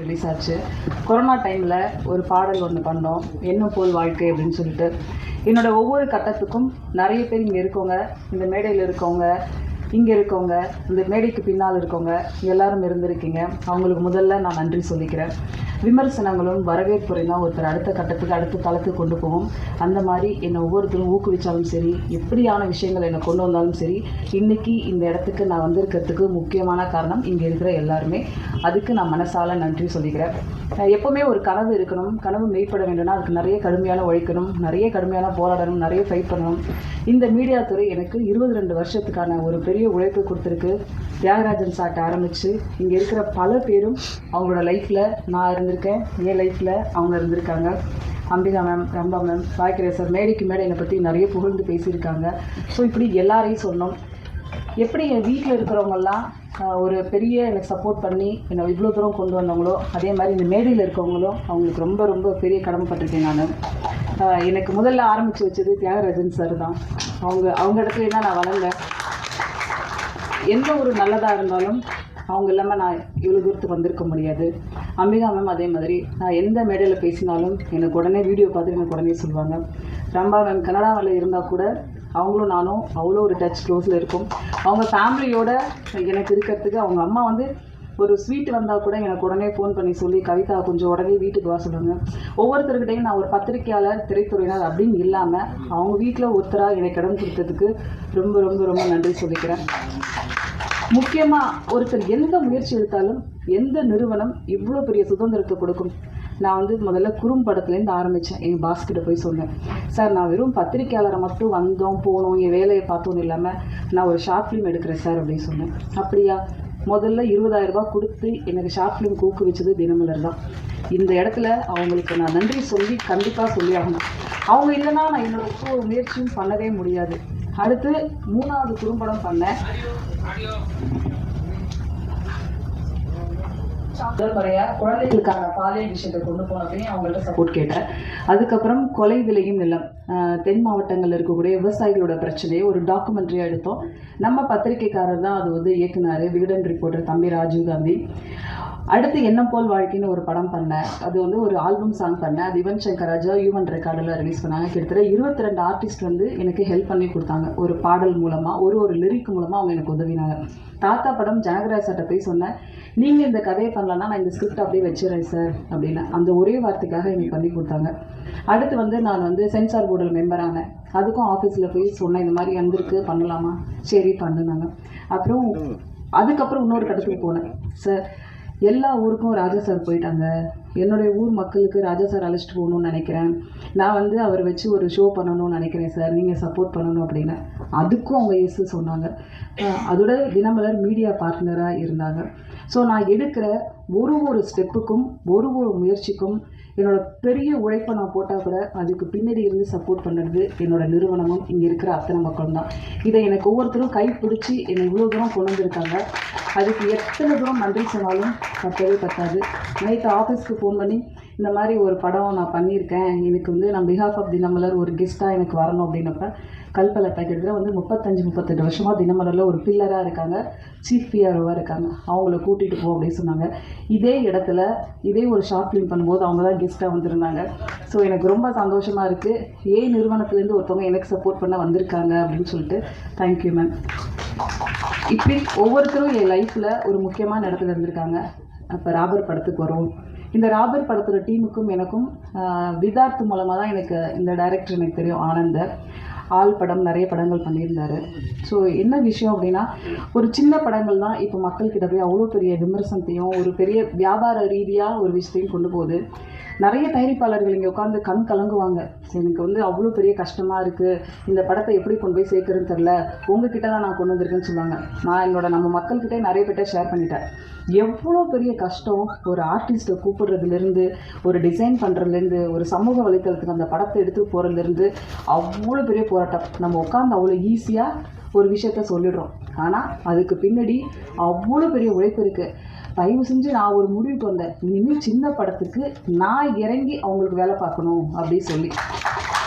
Release ஆச்சு. Corona டைமில் ஒரு பாடல் ஒன்று பண்ணோம், என்ன போல் வாழ்க்கை அப்படின்னு சொல்லிட்டு. என்னோட ஒவ்வொரு கட்டத்துக்கும் நிறைய பேர் இங்கே இருக்கவங்க, இந்த மேடையில் இருக்கவங்க, இங்கே இருக்கவங்க, இந்த மேடைக்கு பின்னால் இருக்கவங்க எல்லாரும் இருந்திருக்கீங்க. அவங்களுக்கு முதல்ல நான் நன்றி சொல்லிக்கிறேன். விமர்சனங்களும் வரவேற்புரையும் தான் ஒருத்தர் அடுத்த கட்டத்துக்கு அடுத்த தளத்துக்கு கொண்டு போகும். அந்த மாதிரி என்னை ஒவ்வொருத்தரும் ஊக்குவிச்சாலும் சரி, எப்படியான விஷயங்கள் என்னை கொண்டு வந்தாலும் சரி, இன்றைக்கி இந்த இடத்துக்கு நான் வந்திருக்கிறதுக்கு முக்கியமான காரணம் இங்கே இருக்கிற எல்லாருமே. அதுக்கு நான் மனசால நன்றி சொல்லிக்கிறேன். எப்போவுமே ஒரு கனவு இருக்கணும், கனவு மெய்ப்பட வேண்டும்னா அதுக்கு நிறைய கடுமையான உழைக்கணும், நிறைய கடுமையான போராடணும், நிறைய ஃபைட் பண்ணணும். இந்த மீடியா துறை எனக்கு 22 வருஷத்துக்கான ஒரு பெரிய உழைப்பு கொடுத்துருக்கு. தியாகராஜன் சார்ட்ட ஆரம்பித்து இங்கே இருக்கிற பல பேரும் அவங்களோட லைஃப்பில் நான் இருந்திருக்கேன், என் லைஃப்பில் அவங்க இருந்திருக்காங்க. அம்பிகா மேம், ரம்பா மேம், பாய்க்கரே சார் மேடைக்கு மேடை என்னை பற்றி நிறைய புகழ்ந்து பேசியிருக்காங்க. ஸோ இப்படி எல்லாரையும் சொன்னோம். எப்படி என் வீட்டில் இருக்கிறவங்கெல்லாம் ஒரு பெரிய எனக்கு சப்போர்ட் பண்ணி என்னை இவ்வளோ தூரம் கொண்டு வந்தவங்களோ, அதே மாதிரி இந்த மேடையில் இருக்கவங்களும் அவங்களுக்கு ரொம்ப ரொம்ப பெரிய கடமைப்பட்டிருக்கேன். நான் எனக்கு முதல்ல ஆரம்பித்து வச்சது தியாகராஜன் சார் தான். அவங்க இடத்துல தான் நான் வளர்ந்தேன். எந்த ஒரு நல்லதாக இருந்தாலும் அவங்க இல்லாமல் நான் இவ்வளோ தூரத்துக்கு வந்திருக்க முடியாது. அம்பிகா மேம் அதே மாதிரி, நான் எந்த மேடையில் பேசினாலும் எனக்கு உடனே வீடியோ பார்த்து எனக்கு உடனே சொல்லுவாங்க. ரம்பா மேம் கனடாவில் இருந்தால் கூட அவங்களும் நானும் அவ்வளோ ஒரு டச் க்ளோஸில் இருக்கும். அவங்க ஃபேமிலியோடு எனக்கு இருக்கிறதுக்கு அவங்க அம்மா ஒரு ஸ்வீட் வந்தால் கூட எனக்கு உடனே ஃபோன் பண்ணி சொல்லி, கவிதா கொஞ்சம் உடனே வீட்டுக்கு வர சொல்லுங்க. ஒவ்வொருத்தருக்கிட்டையும் நான் ஒரு பத்திரிக்கையாளர், திரைத்துறையினர் அப்படின்னு இல்லாமல் அவங்க வீட்டில் ஒருத்தராக எனக்கு இடம் கொடுத்ததுக்கு ரொம்ப ரொம்ப ரொம்ப நன்றி சொல்லிக்கிறேன். முக்கியமாக ஒருத்தர் எந்த முயற்சி எடுத்தாலும், எந்த நிறுவனம் இவ்வளோ பெரிய சுதந்திரத்தை கொடுக்கும். நான் முதல்ல குறும்படத்துலேருந்து ஆரம்பித்தேன். எங்கள் பாஸ்கிட்ட போய் சொன்னேன், சார் நான் வெறும் பத்திரிக்கையாளரை மட்டும் வந்தோம் போனோம் என் வேலையை பார்த்தோன்னு இல்லாமல் நான் ஒரு ஷார்ட் ஃபிலிம் எடுக்கிறேன் சார் அப்படின்னு சொன்னேன். அப்படியா, முதல்ல 20,000 ரூபாய் கொடுத்து எனக்கு ஷார்ட் ஃபிலிம் ஊக்குவிச்சது தினமலர் தான். இந்த இடத்துல அவங்களுக்கு நான் நன்றி சொல்லி கண்டிப்பாக சொல்லி ஆகணும். அவங்க இல்லைன்னா நான் என்னோட முயற்சியும் பண்ணவே முடியாது. அடுத்து 3வது குறும்படம் பண்ணேன். முதல் முறையாக குழந்தைகளுக்கான பாலியல் விஷயத்தை கொண்டு போனப்பே அவங்கள்ட்ட சப்போர்ட் கேட்டேன். அதுக்கப்புறம் கொலை விளையும் நிலம், தென் மாவட்டங்களில் இருக்கக்கூடிய விவசாயிகளோட பிரச்சனையை ஒரு டாக்குமெண்ட்ரியாக எடுத்தோம். நம்ம பத்திரிகைக்காரர் தான் அது இயக்குனார், விகடன் ரிப்போர்ட்டர் தம்பி ராஜீவ்காந்தி. அடுத்து என்ன போல் வாழ்க்கைன்னு ஒரு படம் பண்ணேன். அது ஒரு ஆல்பம் சாங் பண்ணேன். அது யுவன் சங்கர் ராஜா யூவன் ரெக்கார்டில் ரிலீஸ் பண்ணாங்க. கிட்டத்தட்ட 22 ஆர்டிஸ்ட் எனக்கு ஹெல்ப் பண்ணி கொடுத்தாங்க. ஒரு பாடல் மூலமாக, ஒரு லிரிக் மூலமாக அவங்க எனக்கு உதவினாங்க. தாத்தா படம் ஜனகராஜ் சார்ட்ட போய் சொன்னேன், நீங்கள் இந்த கதையை பண்ணலன்னா நான் இந்த ஸ்கிரிப்ட் அப்படியே வச்சுறேன் சார் அப்படின்னு. அந்த ஒரே வார்த்தைக்காக எனக்கு பண்ணி கொடுத்தாங்க. அடுத்து நான் சென்சார் போர்டில் மெம்பர் ஆனேன். அதுக்கும் ஆஃபீஸில் போய் சொன்னேன், இந்த மாதிரி வந்திருக்கு பண்ணலாமா, சரி பண்ணுனாங்க. அதுக்கப்புறம் இன்னொரு கட்டத்துக்கு போனேன். சார் எல்லா ஊருக்கும் ராஜா சார் போயிட்டாங்க, என்னுடைய ஊர் மக்களுக்கு ராஜா சார் அழைச்சிட்டு போகணும்னு நினைக்கிறேன். நான் அவர் வச்சு ஒரு ஷோ பண்ணணும்னு நினைக்கிறேன் சார், நீங்கள் சப்போர்ட் பண்ணணும் அப்படின்னு. அதுக்கும் அவங்க எஸ் சொன்னாங்க. அதோட தினமலர் மீடியா பார்ட்னராக இருந்தாங்க. ஸோ நான் எடுக்கிற ஒரு ஸ்டெப்புக்கும் ஒரு முயற்சிக்கும் என்னோடய பெரிய உழைப்பை நான் போட்டால் கூட அதுக்கு பின்னாடி இருந்து சப்போர்ட் பண்ணுறது என்னோடய நிறுவனமும் இங்கே இருக்கிற அத்தனை மக்களும் தான். இதை எனக்கு ஒவ்வொருத்தரும் கைப்பிடிச்சி என்னை இவ்வளோ தூரம் கொண்டு வந்திருக்காங்க. அதுக்கு எத்தனை தூரம் நன்றி சொன்னாலும் பத்தவே பத்தாது. நைட்டு ஆஃபீஸ்க்கு ஃபோன் பண்ணி, இந்த மாதிரி ஒரு படம் நான் பண்ணியிருக்கேன், எனக்கு நான் பிஹாஃப் ஆஃப் தினமலர் ஒரு கெஸ்ட்டாக எனக்கு வரணும் அப்படின்னப்ப கல்பலட்டா கிட்டத்தட்ட 35-38 வருஷமாக தினமலரில் ஒரு பில்லராக இருக்காங்க, சீஃப் பிஆர்ஓவாக இருக்காங்க. அவங்கள கூட்டிகிட்டு போ அப்படின்னு சொன்னாங்க. இதே இடத்துல இதே ஒரு ஷார்ட் ஃபிலிம் பண்ணும்போது அவங்க தான் கெஸ்ட்டாக வந்திருந்தாங்க. ஸோ எனக்கு ரொம்ப சந்தோஷமாக இருக்குது. நிறுவனத்துலேருந்து ஒருத்தவங்க எனக்கு சப்போர்ட் பண்ண வந்திருக்காங்க அப்படின்னு சொல்லிட்டு தேங்க்யூ மேம். இப்படி ஒவ்வொருத்தரும் என் லைஃப்பில் ஒரு முக்கியமான இடத்துல இருந்திருக்காங்க. அப்போ ராபர் படத்துக்கு வரும். இந்த ராபர் படத்தோட டீமுக்கும் எனக்கும் விதார்த் மூலமாக தான் எனக்கு இந்த டைரக்டர் எனக்கு தெரியும், ஆனந்த. ஆள் படம் நிறைய படங்கள் பண்ணியிருந்தார். ஸோ என்ன விஷயம் அப்படின்னா, ஒரு சின்ன படங்கள் தான் இப்போ மக்கள்கிட்ட போய் அவ்வளோ பெரிய விமர்சனத்தையும் ஒரு பெரிய வியாபார ரீதியாக ஒரு விஷயத்தையும் கொண்டு போகுது. நிறைய தயாரிப்பாளர்கள் இங்கே உட்காந்து கண் கலங்குவாங்க. எனக்கு அவ்வளோ பெரிய கஷ்டமாக இருக்குது, இந்த படத்தை எப்படி கொண்டு போய் சேர்க்குறதுன்னு தெரில, உங்ககிட்ட தான் நான் கொண்டு வந்திருக்கேன்னு சொல்லுவாங்க. நான் நம்ம மக்கள்கிட்ட நிறைய பேர்ட்ட ஷேர் பண்ணிட்டேன். எவ்வளோ பெரிய கஷ்டம் ஒரு ஆர்டிஸ்ட்டை கூப்பிடுறதுலேருந்து, ஒரு டிசைன் பண்ணுறதுலேருந்து, ஒரு சமூக வலைத்தளத்துக்கு அந்த படத்தை எடுத்துகிட்டு போகிறதுலேருந்து அவ்வளோ பெரிய போராட்டம். நம்ம உட்காந்து அவ்வளோ ஈஸியாக ஒரு விஷயத்த சொல்லிடுறோம், ஆனால் அதுக்கு பின்னாடி அவ்வளோ பெரிய உழைப்பு இருக்குது. தயவு செஞ்சு நான் ஒரு முடிவுக்கு வந்தேன், இனிமேல் சின்ன படத்துக்கு நான் இறங்கி அவங்களுக்கு வேலை பார்க்கணும் அப்படின்னு சொல்லி.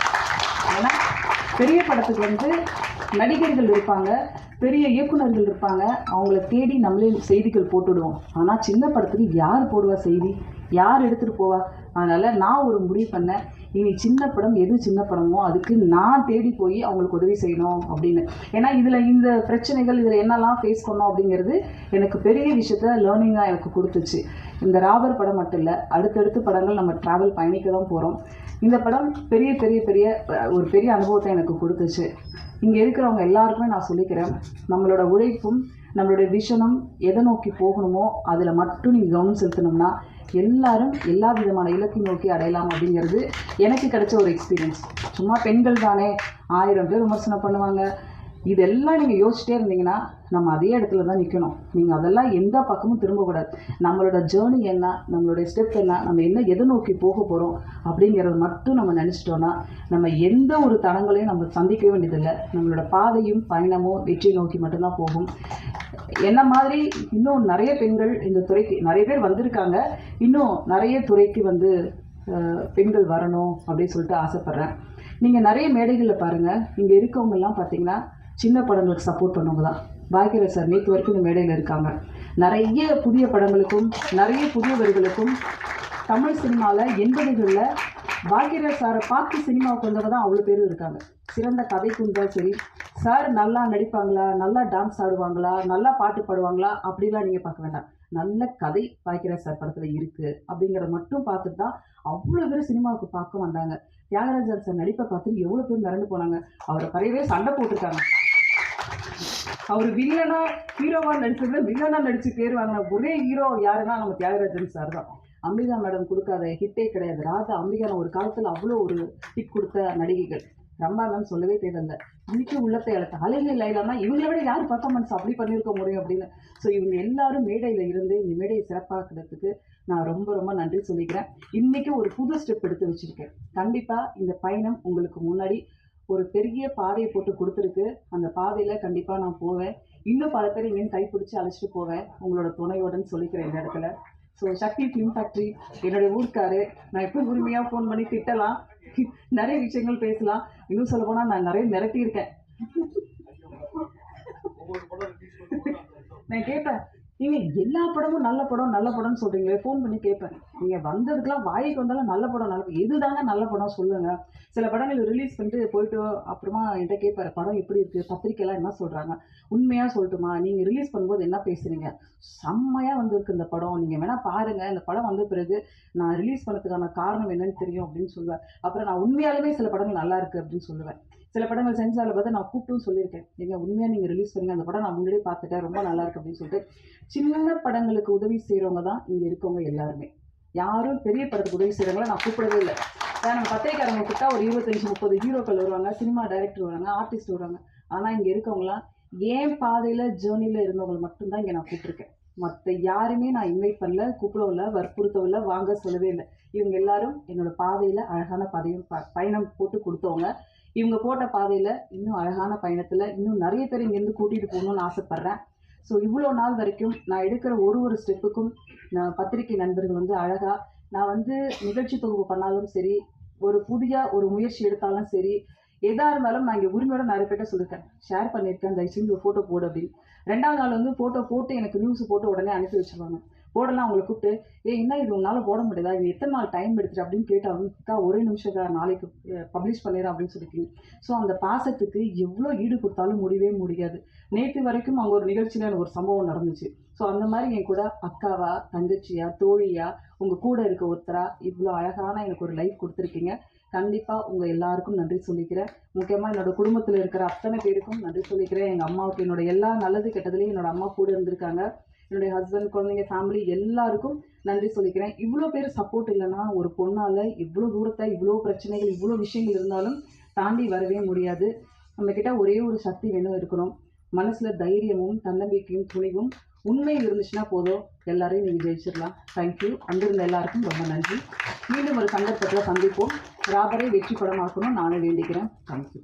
ஏன்னா பெரிய படத்துக்கு நடிகர்கள் இருப்பாங்க, பெரிய இயக்குனர்கள் இருப்பாங்க, அவங்கள தேடி நம்மளே செய்திகள் போட்டுவிடுவோம். ஆனால் சின்ன படத்துக்கு யார் போடுவா செய்தி, யார் எடுத்துகிட்டு போவா? அதனால் நான் ஒரு முடிவு பண்ணேன், இனி சின்ன படம் எது சின்ன படமோ அதுக்கு நான் தேடி போய் அவங்களுக்கு உதவி செய்யணும் அப்படின்னு. ஏன்னா இதில் இந்த பிரச்சனைகள், இதில் என்னெல்லாம் ஃபேஸ் பண்ணோம் அப்படிங்கிறது எனக்கு பெரிய விஷயத்த லேர்னிங்காக எனக்கு கொடுத்துச்சு. இந்த ராபர் படம் மட்டும் இல்லை, அடுத்தடுத்து படங்கள் நம்ம ட்ராவல் பயணிக்க தான் போகிறோம். இந்த படம் பெரிய பெரிய பெரிய ஒரு பெரிய அனுபவத்தை எனக்கு கொடுத்துச்சு. இங்கே இருக்கிறவங்க எல்லாருக்குமே நான் சொல்லிக்கிறேன், நம்மளோட உழைப்பும் நம்மளுடைய விஷனும் எதை நோக்கி போகணுமோ அதில் மட்டும் நீங்கள் கவனம் செலுத்தணும்னா எல்லாரும் எல்லா விதமான இலக்கை நோக்கி அடையலாம் அப்படிங்கிறது எனக்கு கிடைச்ச ஒரு எக்ஸ்பீரியன்ஸ். சும்மா பெண்கள் தானே 1000 பேர் விமர்சனம் பண்ணுவாங்க, இதெல்லாம் நீங்கள் யோசிச்சிட்டே இருந்தீங்கன்னா நம்ம அதே இடத்துல தான் நிற்கணும். நீங்கள் அதெல்லாம் எந்த பக்கமும் திரும்பக்கூடாது. நம்மளோட ஜேர்னி என்ன, நம்மளுடைய ஸ்டெப் என்ன, நம்ம என்ன எதை நோக்கி போக போகிறோம் அப்படிங்கிறது மட்டும் நம்ம நினச்சிட்டோன்னா நம்ம எந்த ஒரு தடங்களையும் நம்ம சந்திக்க வேண்டியதில்லை. நம்மளோட பாதையும் பயணமும் வெற்றி நோக்கி மட்டும்தான் போகும். என்ன மாதிரி இன்னும் நிறைய பெண்கள் இந்த துறைக்கு நிறைய பேர் வந்திருக்காங்க, இன்னும் நிறைய துறைக்கு பெண்கள் வரணும் அப்படின்னு சொல்லிட்டு ஆசைப்பட்றேன். நீங்கள் நிறைய மேடைகளில் பாருங்கள், இங்கே இருக்கவங்கெல்லாம் பார்த்தீங்கன்னா சின்ன படங்களுக்கு சப்போர்ட் பண்ணவங்க தான். பாக்யராஜ் சார் நேற்று வரைக்கும் இந்த மேடையில் இருக்காங்க. நிறைய புதிய படங்களுக்கும் நிறைய புதியவர்களுக்கும் தமிழ் சினிமாவில் 80களில் பாக்யராஜ் சாரை பார்த்து சினிமாவுக்கு வந்தவங்க தான் அவ்வளோ பேரும் இருக்காங்க. சிறந்த கதைக்கு இருந்தாலும் சரி, சார் நல்லா நடிப்பாங்களா, நல்லா டான்ஸ் ஆடுவாங்களா, நல்லா பாட்டு பாடுவாங்களா அப்படிலாம் நீங்கள் பார்க்க வேண்டாம். நல்ல கதை பாக்யராஜ் சார் படத்தில் இருக்குது அப்படிங்கிறத மட்டும் பார்த்துட்டு தான் அவ்வளோ பேர் சினிமாவுக்கு பார்க்க வந்தாங்க. தியாகராஜன் சார் நடிப்பை பார்த்துட்டு எவ்வளோ பேர் மிரண்டு போனாங்க. அவரை பழையவே சண்டை போட்டிருக்காங்க. அவர் வில்லனா ஹீரோவாக நடிச்சதுல வில்லனா நடிச்சு பேர் வாங்கின ஒரே ஹீரோ யாருன்னா நம்ம தியாகராஜன் சார் தான். அம்பிகா மேடம் கொடுக்காத ஹிட்டே கிடையாது. ராஜா அம்பிகா ஒரு காலத்தில் அவ்வளோ ஒரு ஹிட் கொடுத்த நடிகைகள். ரம்பா மேம் சொல்லவே தேவையில்லை. இன்னைக்கு உள்ளத்தை இழத்த அலைகள் லைலானா இவங்களை விட யார் பர்ஃபார்மன்ஸ் அப்படி பண்ணியிருக்க முடியும் அப்படின்னு. ஸோ இவங்க எல்லாரும் மேடையில் இருந்து இந்த மேடையை சிறப்பாக்கிறதுக்கு நான் ரொம்ப ரொம்ப நன்றி சொல்லிக்கிறேன். இன்றைக்கி ஒரு புது ஸ்டெப் எடுத்து வச்சுருக்கேன். கண்டிப்பாக இந்த பயணம் உங்களுக்கு முன்னாடி ஒரு பெரிய பாதையை போட்டு கொடுத்துருக்கு. அந்த பாதையில் கண்டிப்பாக நான் போவேன். இன்னும் பல பேர் இங்கேன்னு கைப்பிடிச்சி அழைச்சிட்டு போவேன் உங்களோட துணையோடன்னு சொல்லிக்கிறேன் இந்த இடத்துல. ஸோ சக்தி ஃபிலிம் ஃபேக்ட்ரி என்னுடைய ஊருக்காரு, நான் எப்போ உரிமையாக ஃபோன் பண்ணி திட்டலாம், நிறைய விஷயங்கள் பேசலாம். இன்னும் சொல்ல போனால் நான் நிறைய மிரட்டியிருக்கேன். நான் கேட்பேன், நீங்கள் எல்லா படமும் நல்ல படம்னு சொல்கிறீங்களே, ஃபோன் பண்ணி கேட்பேன். நீங்கள் வந்ததுக்கெலாம் வாய்க்கு வந்தாலும் நல்ல படம் எது தாங்க நல்ல படம் சொல்லுங்கள். சில படங்கள் ரிலீஸ் பண்ணிட்டு போயிட்டு அப்புறமா என்கிட்ட கேட்பாரு, படம் எப்படி இருக்குது, பத்திரிக்கைலாம் என்ன சொல்கிறாங்க, உண்மையாக சொல்லட்டுமா, நீங்கள் ரிலீஸ் பண்ணும்போது என்ன பேசுகிறீங்க, செம்மையாக வந்திருக்கு இந்த படம், நீங்கள் வேணால் பாருங்கள், இந்த படம் வந்த பிறகு நான் ரிலீஸ் பண்ணதுக்கான காரணம் என்னன்னு தெரியும் அப்படின்னு சொல்லுவேன். அப்புறம் நான் உண்மையாலுமே சில படங்கள் நல்லா இருக்குது அப்படின்னு சொல்லுவேன். சில படங்கள் சென்சாரில் பார்த்து நான் கூப்பிட்டும் சொல்லியிருக்கேன், எங்கள் உண்மையாக நீங்கள் ரிலீஸ் பண்ணுங்க, அந்த படம் நான் முன்னாடியே பார்த்துட்டேன், ரொம்ப நல்லா இருக்குது அப்படின்னு சொல்லிட்டு. சின்ன படங்களுக்கு உதவி செய்கிறவங்க தான் இங்கே இருக்கவங்க எல்லாருமே. யாரும் பெரிய படத்துக்கு உதவி செய்கிறவங்கள நான் கூப்பிடவே இல்லை. ஏன்னா நம்ம பத்திரிக்காரங்க கிட்டா ஒரு 25-30 ஹீரோக்கள் வருவாங்க, சினிமா டைரக்டர் வருவாங்க, ஆர்டிஸ்ட் வருவாங்க. ஆனால் இங்கே இருக்கவங்களாம் ஏன் பாதையில் ஜேர்னியில் இருந்தவங்களை மட்டும்தான் இங்கே நான் கூப்பிட்ருக்கேன். மற்ற யாருமே நான் இன்வைட் பண்ணல, கூப்பிடவில்லை, வற்புறுத்தவில்லை, வாங்க சொல்லவே இல்லை. இவங்க எல்லாரும் என்னோடய பாதையில் அழகான பாதையும் பயணம் போட்டு கொடுத்தவங்க. இவங்க போட்ட பாதையில் இன்னும் அழகான பயணத்தில் இன்னும் நிறைய பேர் இங்கேருந்து கூட்டிகிட்டு போகணுன்னு ஆசைப்பட்றேன். ஸோ இவ்வளோ நாள் வரைக்கும் நான் எடுக்கிற ஒரு ஸ்டெப்புக்கும் நான் பத்திரிகை நண்பர்கள் அழகாக நான் நிகழ்ச்சி தொகுப்பு பண்ணாலும் சரி, ஒரு புதிய ஒரு முயற்சி எடுத்தாலும் சரி, எதாக இருந்தாலும் நான் இங்கே உரிமையோட நிறைய பேர்ட்ட சொல்லியிருக்கேன், ஷேர் பண்ணியிருக்கேன், தயவு செஞ்சு ஒரு ஃபோட்டோ போடு அப்படின்னு. 2வது நாள் ஃபோட்டோ போட்டு எனக்கு நியூஸ் போட்டு உடனே அனுப்பி வச்சுருவாங்க. போடலாம் அவங்களை கூப்பிட்டு, என்ன இது உன்னால் போட முடியாதா, இது எத்தனை நாள் டைம் எடுத்துட்டு அப்படின்னு கேட்டால், ஒரே நிமிஷம் நாளைக்கு பப்ளிஷ் பண்ணிடுறேன் அப்படின்னு சொல்லியிருக்கீங்க. ஸோ அந்த பாசத்துக்கு எவ்வளோ ஈடு கொடுத்தாலும் முடியவே முடியாது. நேற்று வரைக்கும் அங்கே ஒரு நிகழ்ச்சியில் எனக்கு ஒரு சம்பவம் நடந்துச்சு. ஸோ அந்த மாதிரி என் கூட அக்காவா, தங்கச்சியா, தோழியா, உங்கள் கூட இருக்க ஒருத்தரா இவ்வளோ அழகான எனக்கு ஒரு லைஃப் கொடுத்துருக்கீங்க. கண்டிப்பாக உங்கள் எல்லாருக்கும் நன்றி சொல்லிக்கிறேன். முக்கியமாக என்னோடய குடும்பத்தில் இருக்கிற அத்தனை பேருக்கும் நன்றி சொல்லிக்கிறேன். எங்கள் அம்மாவுக்கு என்னோட எல்லா நல்லது கெட்டதுலேயும் என்னோடய அம்மா கூட இருந்திருக்காங்க. என்னுடைய ஹஸ்பண்ட், குழந்தைங்க, ஃபேமிலி எல்லாருக்கும் நன்றி சொல்லிக்கிறேன். இவ்வளோ பேர் சப்போர்ட் இல்லைன்னா ஒரு பொண்ணால் இவ்வளோ தூரத்தை, இவ்வளோ பிரச்சனைகள், இவ்வளோ விஷயங்கள் இருந்தாலும் தாண்டி வரவே முடியாது. நம்மக்கிட்ட ஒரே ஒரு சக்தி வேணும் இருக்கணும். மனசில் தைரியமும் தன்னம்பிக்கையும் துணிவும் உண்மை இருந்துச்சுன்னா போதும், எல்லாரையும் நீங்கள் ஜெயிச்சிடலாம். தேங்க்யூ. வந்திருந்த எல்லாருக்கும் ரொம்ப நன்றி. மீண்டும் ஒரு சந்தர்ப்பத்தில் சந்திப்போம். ராபரை வெற்றி படமாக்கணும் நானும் வேண்டிக்கிறேன். தேங்க்யூ.